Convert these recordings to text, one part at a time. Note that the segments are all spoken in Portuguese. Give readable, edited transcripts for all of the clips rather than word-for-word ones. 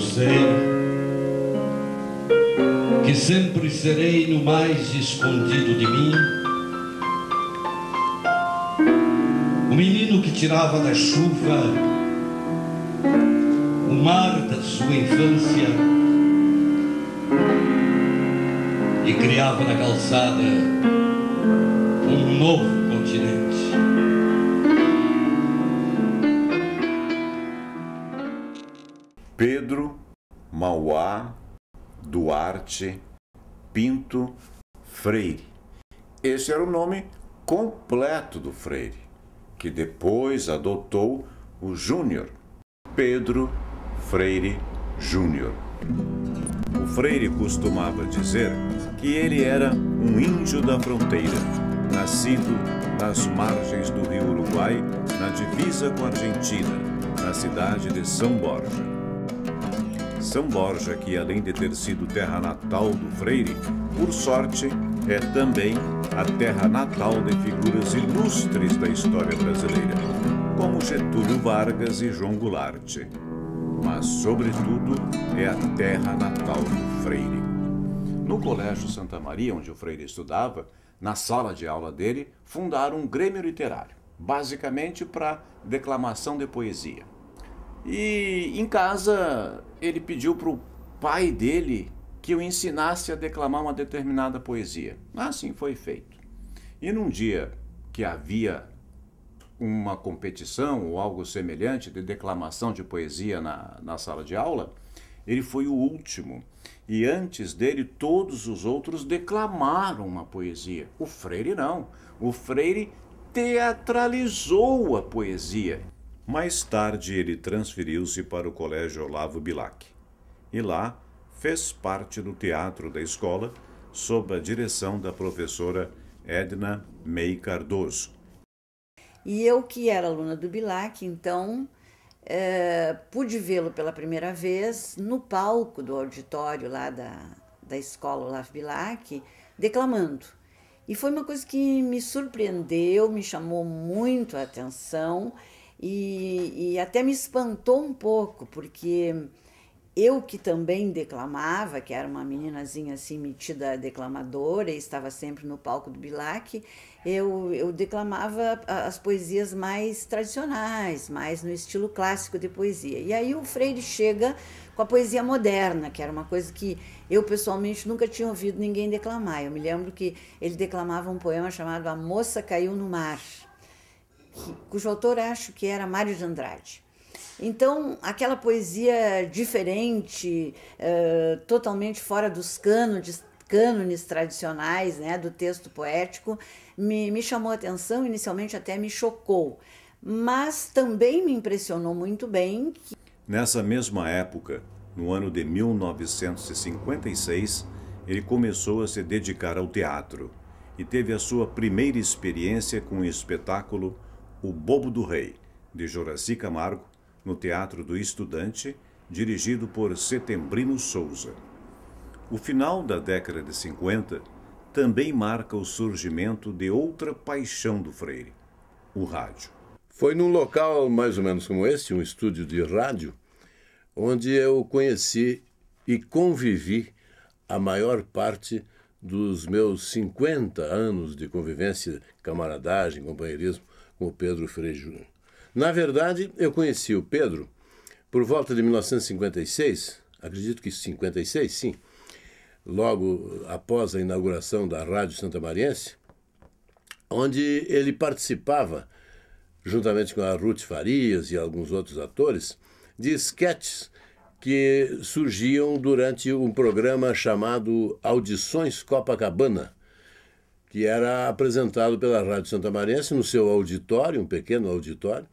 sei que sempre serei no mais escondido de mim o menino que tirava da chuva o mar da sua infância e criava na calçada um novo continente. Pedro, Mauá, Duarte, Pinto, Freire. Esse era o nome completo do Freire, que depois adotou o Júnior, Pedro Freire Júnior. O Freire costumava dizer que ele era um índio da fronteira, nascido nas margens do rio Uruguai, na divisa com a Argentina, na cidade de São Borja. São Borja, que além de ter sido terra natal do Freire, por sorte, é também a terra natal de figuras ilustres da história brasileira, como Getúlio Vargas e João Goulart. Mas, sobretudo, é a terra natal do Freire. No Colégio Santa Maria, onde o Freire estudava, na sala de aula dele, fundaram um grêmio literário, basicamente para declamação de poesia. E em casa ele pediu para o pai dele que o ensinasse a declamar uma determinada poesia. Assim foi feito. E num dia que havia uma competição ou algo semelhante de declamação de poesia na sala de aula, ele foi o último. E antes dele, todos os outros declamaram uma poesia. O Freire não. O Freire teatralizou a poesia. Mais tarde, ele transferiu-se para o Colégio Olavo Bilac. E lá fez parte do teatro da escola, sob a direção da professora Edna May Cardoso. E eu, que era aluna do Bilac, então, pude vê-lo pela primeira vez no palco do auditório lá da escola Olavo Bilac, declamando. E foi uma coisa que me surpreendeu, me chamou muito a atenção e até me espantou um pouco, porque eu, que também declamava, que era uma meninazinha assim metida declamadora e estava sempre no palco do Bilac, eu declamava as poesias mais tradicionais, mais no estilo clássico de poesia. E aí o Freire chega com a poesia moderna, que era uma coisa que eu pessoalmente nunca tinha ouvido ninguém declamar. Eu me lembro que ele declamava um poema chamado A Moça Caiu no Mar, cujo autor acho que era Mário de Andrade. Então, aquela poesia diferente, totalmente fora dos cânones tradicionais, né, do texto poético, me chamou a atenção, inicialmente até me chocou, mas também me impressionou muito bem. Nessa mesma época, no ano de 1956, ele começou a se dedicar ao teatro e teve a sua primeira experiência com o espetáculo O Bobo do Rei, de Joraci Camargo, no Teatro do Estudante, dirigido por Setembrino Souza. O final da década de 50 também marca o surgimento de outra paixão do Freire, o rádio. Foi num local mais ou menos como esse, um estúdio de rádio, onde eu conheci e convivi a maior parte dos meus 50 anos de convivência, camaradagem, companheirismo com o Pedro Freire Júnior. Na verdade, eu conheci o Pedro por volta de 1956, acredito que 56, sim, logo após a inauguração da Rádio Santamariense, onde ele participava, juntamente com a Ruth Farias e alguns outros atores, de sketches que surgiam durante um programa chamado Audições Copacabana, que era apresentado pela Rádio Santamariense no seu auditório, um pequeno auditório,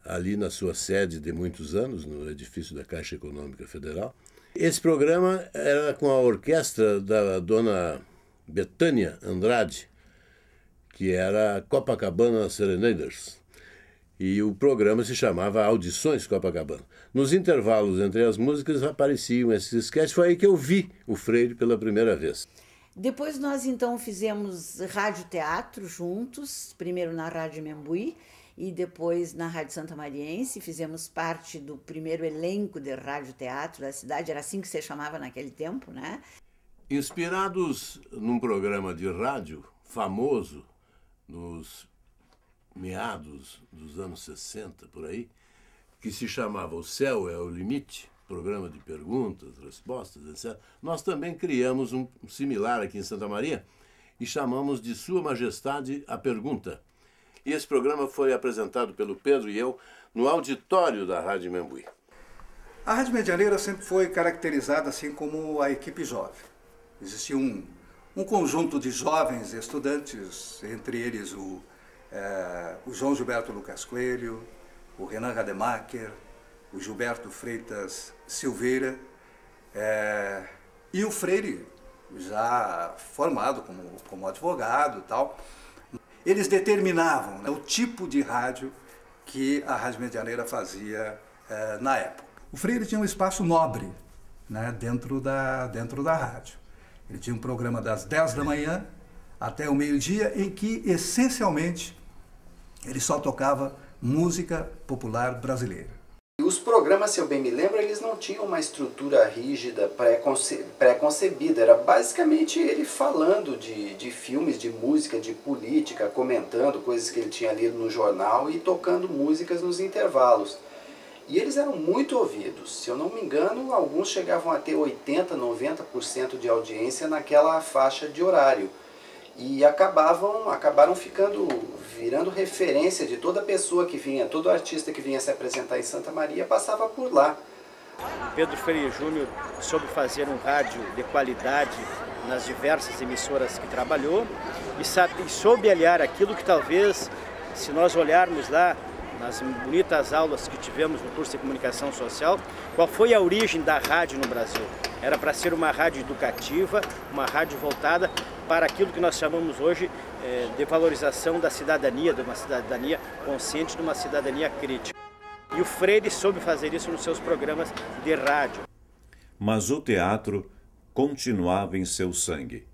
ali na sua sede de muitos anos, no edifício da Caixa Econômica Federal. Esse programa era com a orquestra da dona Betânia Andrade, que era Copacabana Serenaders. E o programa se chamava Audições Copacabana. Nos intervalos entre as músicas apareciam esses sketches. Foi aí que eu vi o Freire pela primeira vez. Depois nós então fizemos rádio-teatro juntos, primeiro na Rádio Membuí, e depois na Rádio Santa Mariense, fizemos parte do primeiro elenco de rádio-teatro da cidade, era assim que se chamava naquele tempo, né? Inspirados num programa de rádio famoso nos meados dos anos 60, por aí, que se chamava O Céu é o Limite, programa de perguntas, respostas, etc. Nós também criamos um similar aqui em Santa Maria e chamamos de Sua Majestade a Pergunta. E esse programa foi apresentado pelo Pedro e eu no auditório da Rádio Membuí. A Rádio Medianeira sempre foi caracterizada assim como a equipe jovem. Existia um conjunto de jovens estudantes, entre eles o João Gilberto Lucas Coelho, o Renan Rademacher, o Gilberto Freitas Silveira e o Freire, já formado como advogado e tal. Eles determinavam, né, o tipo de rádio que a Rádio Medianeira fazia na época. O Freire tinha um espaço nobre, né, dentro da rádio. Ele tinha um programa das 10 da manhã até o meio-dia, em que, essencialmente, ele só tocava música popular brasileira. Os programas, se eu bem me lembro, eles não tinham uma estrutura rígida, pré-concebida. Era basicamente ele falando de filmes, de música, de política, comentando coisas que ele tinha lido no jornal e tocando músicas nos intervalos. E eles eram muito ouvidos. Se eu não me engano, alguns chegavam a ter 80%, 90% de audiência naquela faixa de horário. E acabaram virando referência de toda pessoa que vinha, todo artista que vinha se apresentar em Santa Maria passava por lá. Pedro Freire Júnior soube fazer um rádio de qualidade nas diversas emissoras que trabalhou e soube aliar aquilo que talvez, se nós olharmos lá nas bonitas aulas que tivemos no curso de comunicação social, qual foi a origem da rádio no Brasil? Era para ser uma rádio educativa, uma rádio voltada para aquilo que nós chamamos hoje de valorização da cidadania, de uma cidadania consciente, de uma cidadania crítica. E o Freire soube fazer isso nos seus programas de rádio. Mas o teatro continuava em seu sangue.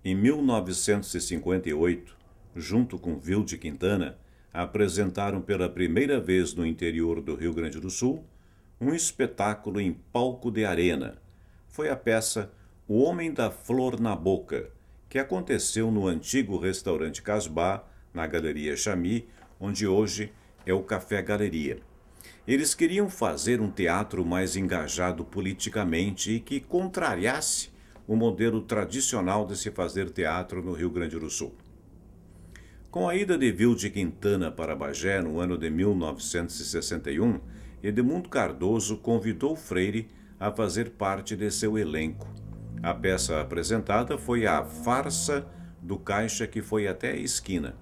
Em 1958, junto com Vilde Quintana, apresentaram pela primeira vez no interior do Rio Grande do Sul um espetáculo em palco de arena. Foi a peça O Homem da Flor na Boca, que aconteceu no antigo restaurante Casbah, na Galeria Chamy, onde hoje é o Café Galeria. Eles queriam fazer um teatro mais engajado politicamente e que contrariasse o modelo tradicional de se fazer teatro no Rio Grande do Sul. Com a ida de Vilde Quintana para Bagé no ano de 1961, Edmundo Cardoso convidou Freire a fazer parte de seu elenco. A peça apresentada foi a Farsa do Caixa que foi até a esquina.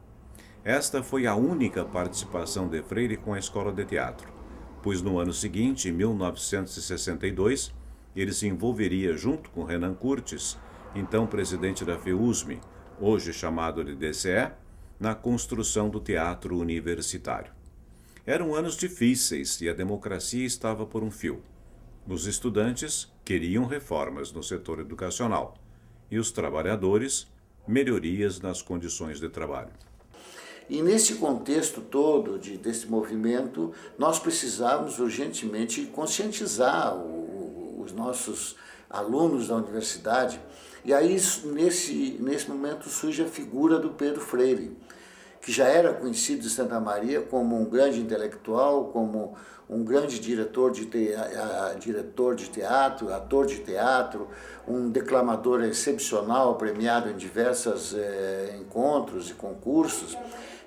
Esta foi a única participação de Freire com a escola de teatro, pois no ano seguinte, em 1962, ele se envolveria junto com Renan Curtis, então presidente da FEUSME, hoje chamado de DCE, na construção do teatro universitário. Eram anos difíceis e a democracia estava por um fio. Os estudantes queriam reformas no setor educacional e os trabalhadores melhorias nas condições de trabalho. E nesse contexto todo desse movimento, nós precisávamos urgentemente conscientizar os nossos alunos da universidade. E aí, nesse momento, surge a figura do Pedro Freire, que já era conhecido em Santa Maria como um grande intelectual, como um grande diretor de teatro, ator de teatro, um declamador excepcional, premiado em diversos encontros e concursos.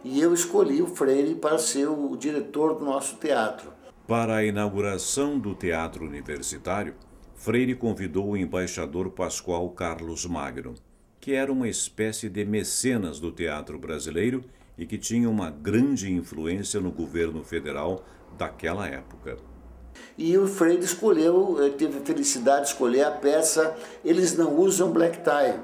E eu escolhi o Freire para ser o diretor do nosso teatro. Para a inauguração do Teatro Universitário, Freire convidou o embaixador Pascoal Carlos Magno, que era uma espécie de mecenas do teatro brasileiro e que tinha uma grande influência no governo federal daquela época. E o Freire teve a felicidade de escolher a peça Eles Não Usam Black Tie,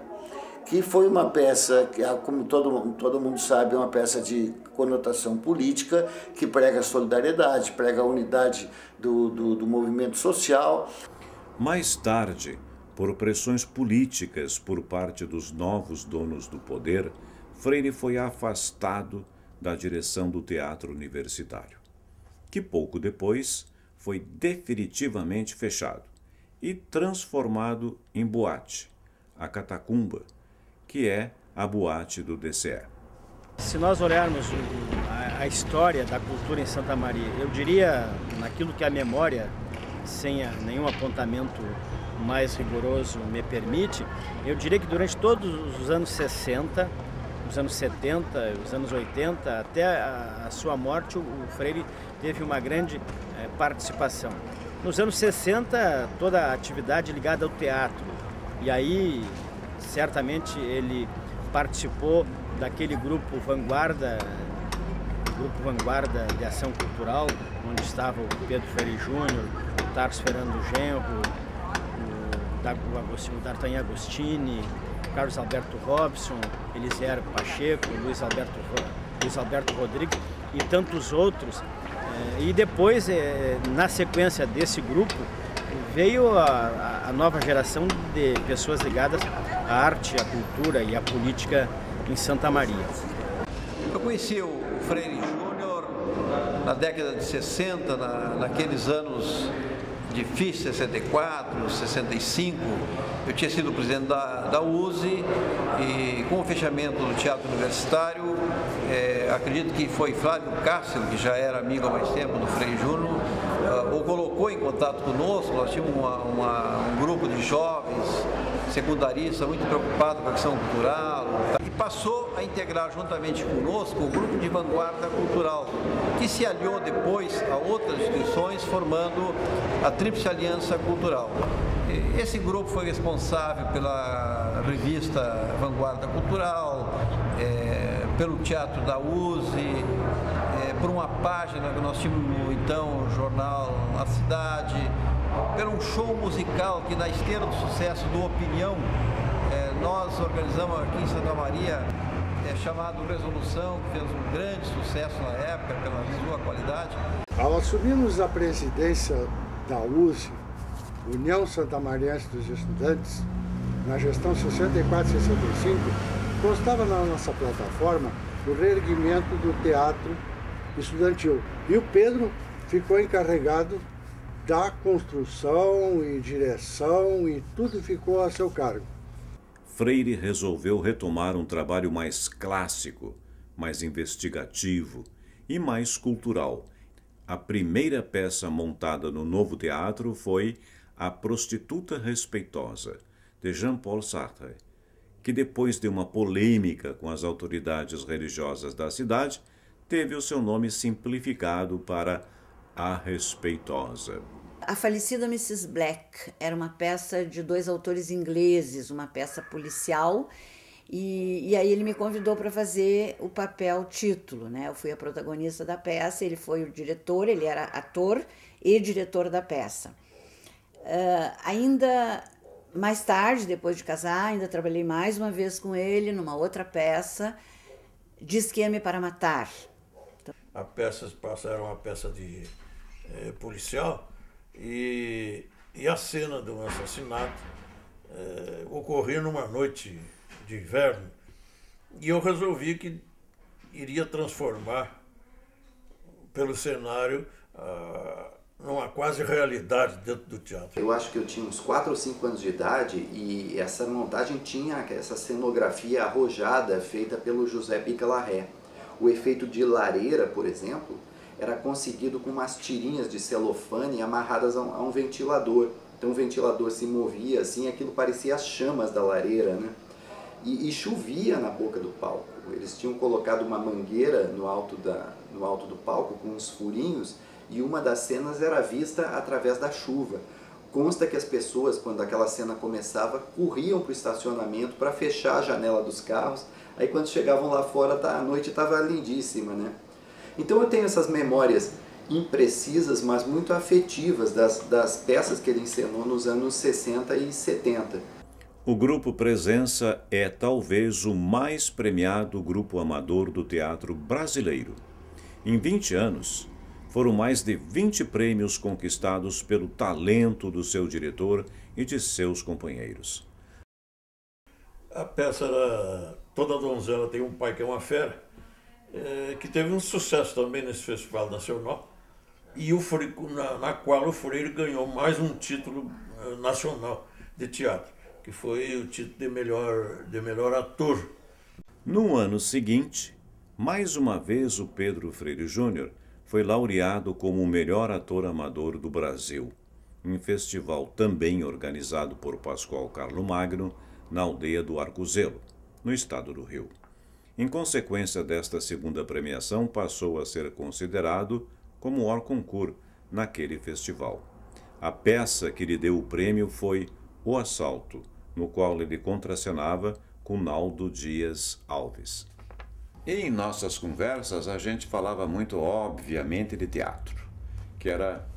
que foi uma peça, como todo mundo sabe, é uma peça de conotação política, que prega a solidariedade, prega a unidade do movimento social. Mais tarde, por pressões políticas por parte dos novos donos do poder, Freire foi afastado da direção do Teatro Universitário, que pouco depois foi definitivamente fechado e transformado em boate, a Catacumba, que é a boate do DCE. Se nós olharmos a história da cultura em Santa Maria, eu diria, naquilo que a memória, sem nenhum apontamento mais rigoroso me permite, eu diria que durante todos os anos 60, os anos 70, os anos 80, até a sua morte, o Freire teve uma grande participação. Nos anos 60, toda a atividade ligada ao teatro, e aí certamente ele participou daquele grupo Vanguarda de Ação Cultural, onde estava o Pedro Freire Júnior, o Tarso Fernando Genro, o D'Artagnan Agostini, Carlos Alberto Robson, Elisier Pacheco, Luiz Alberto Rodrigues e tantos outros. E depois, na sequência desse grupo, veio a nova geração de pessoas ligadas à arte, à cultura e à política em Santa Maria. Eu conheci o Freire Júnior na década de 60, naqueles anos difíceis, 64, 65. Eu tinha sido presidente da USE e com o fechamento do Teatro Universitário, acredito que foi Flávio Cássio, que já era amigo há mais tempo do Freire Júnior, o colocou em contato conosco. Nós tínhamos um grupo de jovens secundaristas muito preocupado com a questão cultural e passou a integrar juntamente conosco o grupo de vanguarda cultural, que se aliou depois a outras instituições, formando a Tríplice Aliança Cultural. Esse grupo foi responsável pela revista Vanguarda Cultural, pelo Teatro da USE, por uma página que nós tínhamos então no jornal A Cidade, pelo um show musical que, na esteira do sucesso do Opinião, nós organizamos aqui em Santa Maria, chamado Resolução, que fez um grande sucesso na época pela sua qualidade. Ao assumirmos a presidência da USE, União Santamariense dos Estudantes, na gestão 64-65, constava na nossa plataforma o reerguimento do teatro estudantil. E o Pedro ficou encarregado da construção e direção, e tudo ficou a seu cargo. Freire resolveu retomar um trabalho mais clássico, mais investigativo e mais cultural. A primeira peça montada no novo teatro foi A Prostituta Respeitosa, de Jean-Paul Sartre, que depois de uma polêmica com as autoridades religiosas da cidade, teve o seu nome simplificado para A Respeitosa. A Falecida Mrs. Black era uma peça de dois autores ingleses, uma peça policial, e aí ele me convidou para fazer o papel título, né? Eu fui a protagonista da peça, ele foi o diretor, ele era ator e diretor da peça. Ainda mais tarde, depois de casar, ainda trabalhei mais uma vez com ele numa outra peça, De Esquema para Matar. A peça era uma peça de policial, e a cena do assassinato ocorria numa noite de inverno, e eu resolvi que iria transformar pelo cenário numa quase realidade dentro do teatro. Eu acho que eu tinha uns 4 ou 5 anos de idade, e essa montagem tinha essa cenografia arrojada feita pelo José Pica Larré. O efeito de lareira, por exemplo, era conseguido com umas tirinhas de celofane amarradas a um ventilador. Então o ventilador se movia assim, aquilo parecia as chamas da lareira, né? E chovia na boca do palco. Eles tinham colocado uma mangueira no alto do palco com uns furinhos, e uma das cenas era vista através da chuva. Consta que as pessoas, quando aquela cena começava, corriam para o estacionamento para fechar a janela dos carros. Aí quando chegavam lá fora, a noite estava lindíssima, né? Então eu tenho essas memórias imprecisas, mas muito afetivas das peças que ele encenou nos anos 60 e 70. O Grupo Presença é talvez o mais premiado grupo amador do teatro brasileiro. Em 20 anos, foram mais de 20 prêmios conquistados pelo talento do seu diretor e de seus companheiros. A peça era Toda Donzela Tem um Pai que é uma Fera, que teve um sucesso também nesse Festival Nacional, e na qual o Freire ganhou mais um título nacional de teatro, que foi o título de melhor ator. No ano seguinte, mais uma vez o Pedro Freire Júnior foi laureado como o melhor ator amador do Brasil, em festival também organizado por Pascoal Carlo Magno, na aldeia do Arcozelo, no estado do Rio. Em consequência desta segunda premiação, passou a ser considerado como hors concours naquele festival. A peça que lhe deu o prêmio foi O Assalto, no qual ele contracenava com Naldo Dias Alves. E em nossas conversas a gente falava muito, obviamente, de teatro, que era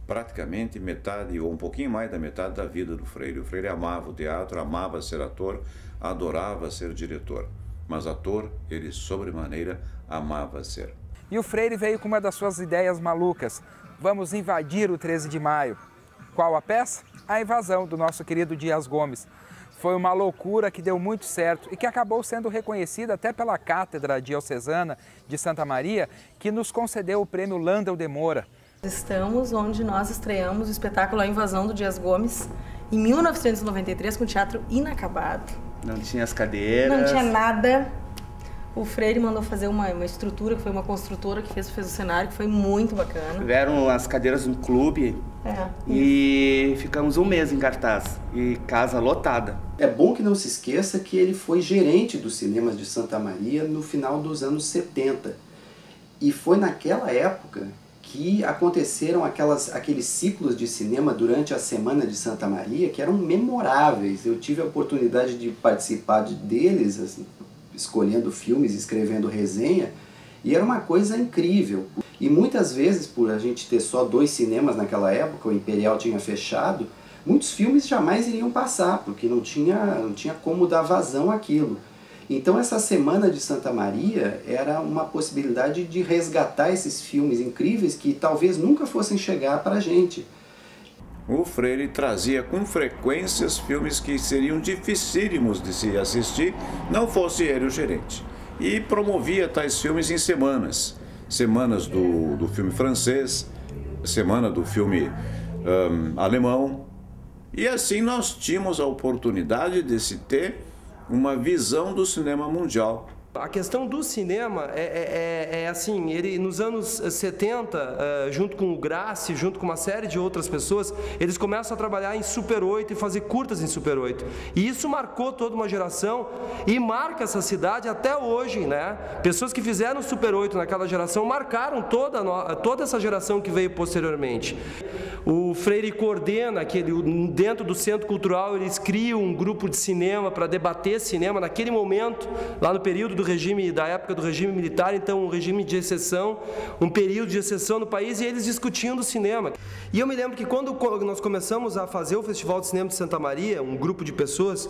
praticamente metade ou um pouquinho mais da metade da vida do Freire. O Freire amava o teatro, amava ser ator, adorava ser diretor, mas ator ele sobremaneira amava ser. E o Freire veio com uma das suas ideias malucas: vamos invadir o 13 de maio. Qual a peça? A Invasão, do nosso querido Dias Gomes. Foi uma loucura que deu muito certo e que acabou sendo reconhecida até pela Cátedra Diocesana de Santa Maria, que nos concedeu o prêmio Landel de Moura. Estamos onde nós estreamos o espetáculo A Invasão do Dias Gomes, em 1993, com o teatro inacabado. Não tinha as cadeiras. Não tinha nada. O Freire mandou fazer uma estrutura, que foi uma construtora que fez o cenário, que foi muito bacana. Tiveram as cadeiras no clube e ficamos um mês em cartaz, e casa lotada. É bom que não se esqueça que ele foi gerente dos cinemas de Santa Maria no final dos anos 70. E foi naquela época que aconteceram aqueles ciclos de cinema durante a Semana de Santa Maria que eram memoráveis. Eu tive a oportunidade de participar deles, assim, escolhendo filmes, escrevendo resenha, e era uma coisa incrível. E muitas vezes, por a gente ter só 2 cinemas naquela época, o Imperial tinha fechado, muitos filmes jamais iriam passar, porque não tinha como dar vazão àquilo. Então essa Semana de Santa Maria era uma possibilidade de resgatar esses filmes incríveis que talvez nunca fossem chegar para a gente. O Freire trazia com frequência filmes que seriam dificílimos de se assistir, não fosse ele o gerente. E promovia tais filmes em semanas. Semanas do filme francês, semana do filme alemão. E assim nós tínhamos a oportunidade de se ter uma visão do cinema mundial. A questão do cinema é assim, ele nos anos 70, junto com o Grassi, junto com uma série de outras pessoas, eles começam a trabalhar em Super 8 e fazer curtas em Super 8. E isso marcou toda uma geração e marca essa cidade até hoje, né? Pessoas que fizeram Super 8 naquela geração marcaram toda essa geração que veio posteriormente. O Freire coordena, dentro do Centro Cultural, eles criam um grupo de cinema para debater cinema naquele momento, lá no período da época do regime militar, então um regime de exceção, um período de exceção no país, e eles discutindo o cinema. E eu me lembro que quando nós começamos a fazer o Festival de Cinema de Santa Maria, um grupo de pessoas,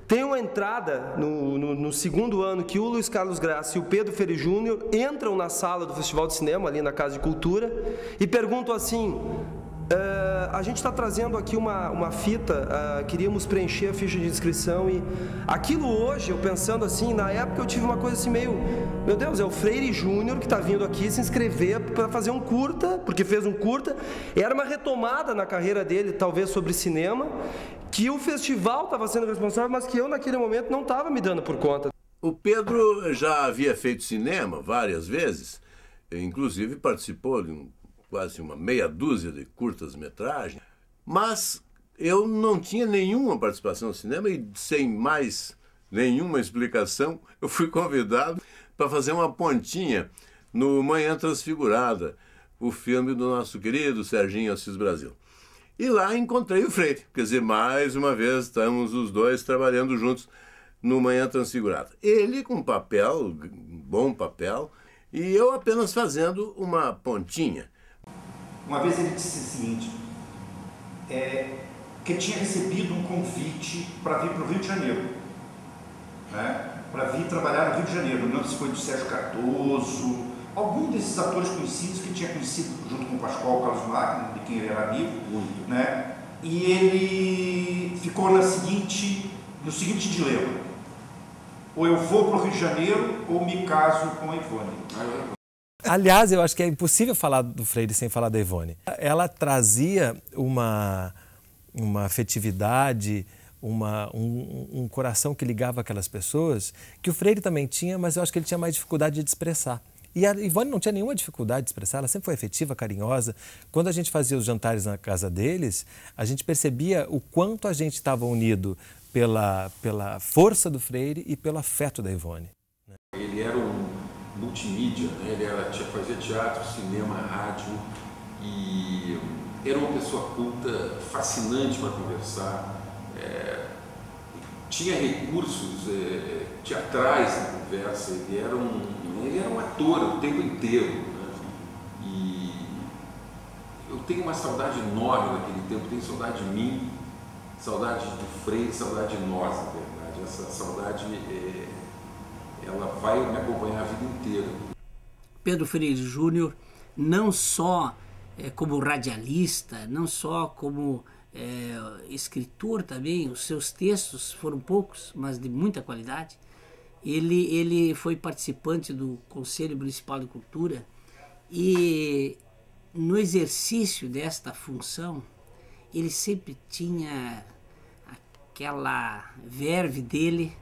tem uma entrada no segundo ano que o Luiz Carlos Grassi e o Pedro Freire Júnior entram na sala do Festival de Cinema, ali na Casa de Cultura, e perguntam assim: a gente está trazendo aqui uma fita, queríamos preencher a ficha de inscrição, e aquilo hoje, eu pensando assim, na época eu tive uma coisa assim meio, meu Deus, é o Freire Júnior que está vindo aqui se inscrever para fazer um curta, porque fez um curta, era uma retomada na carreira dele, talvez sobre cinema, que o festival estava sendo responsável, mas que eu naquele momento não estava me dando por conta. O Pedro já havia feito cinema várias vezes, inclusive participou de quase uma meia dúzia de curtas-metragens, mas eu não tinha nenhuma participação no cinema e, sem mais nenhuma explicação, eu fui convidado para fazer uma pontinha no Manhã Transfigurada, o filme do nosso querido Serginho Assis Brasil. E lá encontrei o Freire, quer dizer, mais uma vez estamos os dois trabalhando juntos no Manhã Transfigurada. Ele com papel, bom papel, e eu apenas fazendo uma pontinha. Uma vez ele disse o seguinte, que tinha recebido um convite para vir para o Rio de Janeiro, né? Para vir trabalhar no Rio de Janeiro. Não sei se foi do Sérgio Cardoso, algum desses atores conhecidos que tinha conhecido junto com o Pascoal Carlos Magno, de quem ele era amigo, né? E ele ficou no seguinte dilema. ou eu vou para o Rio de Janeiro ou me caso com a Ivone. Aliás, eu acho que é impossível falar do Freire sem falar da Ivone. Ela trazia uma afetividade, um coração que ligava aquelas pessoas, que o Freire também tinha, mas eu acho que ele tinha mais dificuldade de expressar. E a Ivone não tinha nenhuma dificuldade de expressar, ela sempre foi afetiva, carinhosa. Quando a gente fazia os jantares na casa deles, a gente percebia o quanto a gente estava unido pela força do Freire e pelo afeto da Ivone. Ele era um multimídia, né? Ele fazia teatro, cinema, rádio, e era uma pessoa culta, fascinante para conversar, tinha recursos teatrais na conversa, ele era um ator o tempo inteiro, né? E eu tenho uma saudade enorme daquele tempo, tenho saudade de mim, saudade do Freire, saudade de nós, na verdade. Essa saudade ela vai me acompanhar a vida inteira. Pedro Freire Júnior, não só como radialista, não só como escritor também, os seus textos foram poucos, mas de muita qualidade. Ele foi participante do Conselho Municipal de Cultura e no exercício desta função ele sempre tinha aquela verve dele,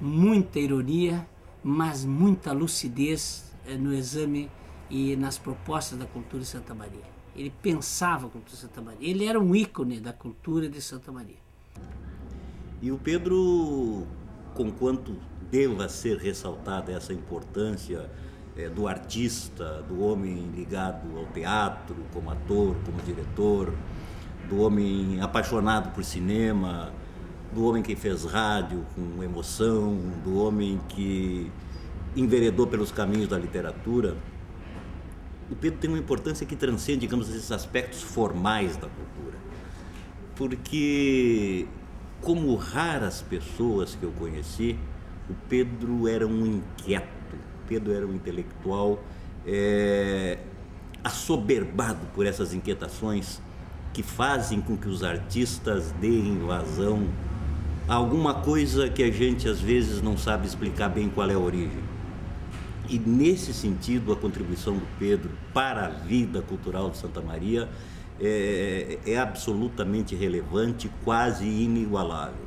muita ironia, mas muita lucidez no exame e nas propostas da cultura de Santa Maria. Ele pensava a cultura de Santa Maria, ele era um ícone da cultura de Santa Maria. E o Pedro, conquanto deva ser ressaltada essa importância do artista, do homem ligado ao teatro, como ator, como diretor, do homem apaixonado por cinema, do homem que fez rádio com emoção, do homem que enveredou pelos caminhos da literatura, o Pedro tem uma importância que transcende, digamos, esses aspectos formais da cultura. Porque, como raras pessoas que eu conheci, o Pedro era um inquieto, o Pedro era um intelectual assoberbado por essas inquietações que fazem com que os artistas deem vazão a alguma coisa que a gente às vezes não sabe explicar bem qual é a origem. E nesse sentido, a contribuição do Pedro para a vida cultural de Santa Maria é absolutamente relevante, quase inigualável.